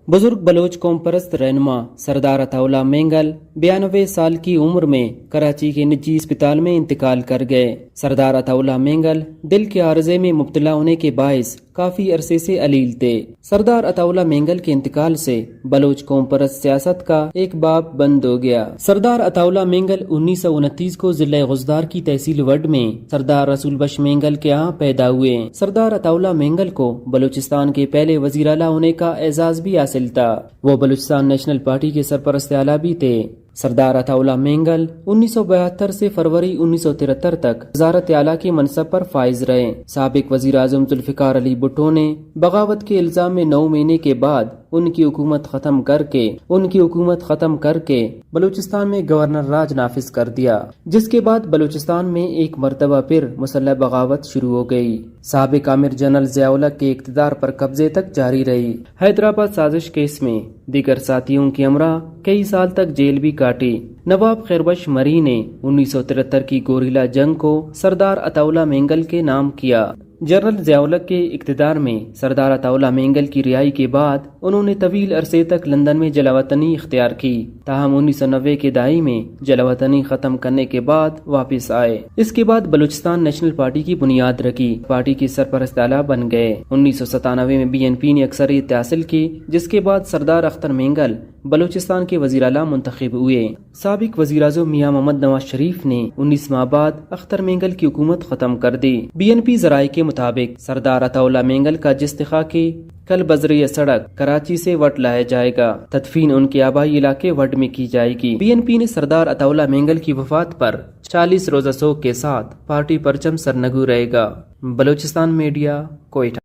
बुजुर्ग बलोच कौम परस्त रहनुमा सरदार अताउल्ला मेंगल 92 साल की उम्र में कराची के निजी अस्पताल में इंतकाल कर गए। सरदार अताउल्ला मेंगल दिल के आर्जे में मुब्तला होने के बायस काफी अरसे से अलील थे। सरदार अताउल्ला मेंगल के इंतकाल से बलोच कौम परस्त सियासत का एक बाब बंद हो गया। सरदार अताउल्ला मेंगल 1929 को जिला गुजदार की तहसील वड में सरदार रसूल बख्श मेंगल के यहाँ पैदा हुए। सरदार अताउल्ला मेंगल को बलूचिस्तान के पहले वजीर आला होने का एजाज भी हासिल था। वो बलूचिस्तान नेशनल पार्टी के सरपरस्त आला भी थे। सरदार अताउल्ला मेंगल 1972 से फरवरी 1973 तक वजारत आला के मनसब पर फाइज रहे। साबिक वजीर आजम जुल्फिकार अली भुट्टो ने बगावत के इल्जाम में 9 महीने के बाद उनकी हुकूमत खत्म करके बलूचिस्तान में गवर्नर राज नाफिज कर दिया, जिसके बाद बलूचिस्तान में एक मरतबा फिर मुसल्लह बगावत शुरू हो गई। साबिक आमिर जनरल ज़िया-उल-हक के इक़्तिदार पर कब्जे तक जारी रही। हैदराबाद साजिश केस में दीगर साथियों की हमरा कई साल तक जेल भी काटी। नवाब खैरबख्श मरी ने 1973 की गोरिल्ला जंग को सरदार अताउल्ला मेंगल के नाम किया। जनरल ज़िया-उल-हक के इक़्तिदार में सरदार अताउल्ला मेंगल की रिहाई के बाद उन्होंने तवील अरसे तक लंदन में जलावतनी इख्तियार की। ताहम 1990 के दहाई में जलावतनी खत्म करने के बाद वापस आए। इसके बाद बलूचिस्तान नेशनल पार्टी की बुनियाद रखी। पार्टी की सरपरस्त आला बन गए। 1997 में BNP ने अक्सरियत हासिल की, जिसके बाद सरदार अख्तर मेंगल बलूचिस्तान के वजीर आला मुंतखब हुए। साबिक वजीर आज़म मियां मोहम्मद नवाज शरीफ ने 19 माह बाद अख्तर मेंगल की हुकूमत खत्म कर दी। BNP जराये के मुताबिक सरदार अताउल्ला मेंगल का जिस्तिखा की कल बजरिया सड़क कराची से वट लाया जाएगा। तदफीन उनके आबाई इलाके वट में की जाएगी। BNP ने सरदार अताउल्ला मेंगल की वफात पर 40 रोजा शोक के साथ पार्टी परचम सरनगू रहेगा। बलूचिस्तान मीडिया, कोयटा।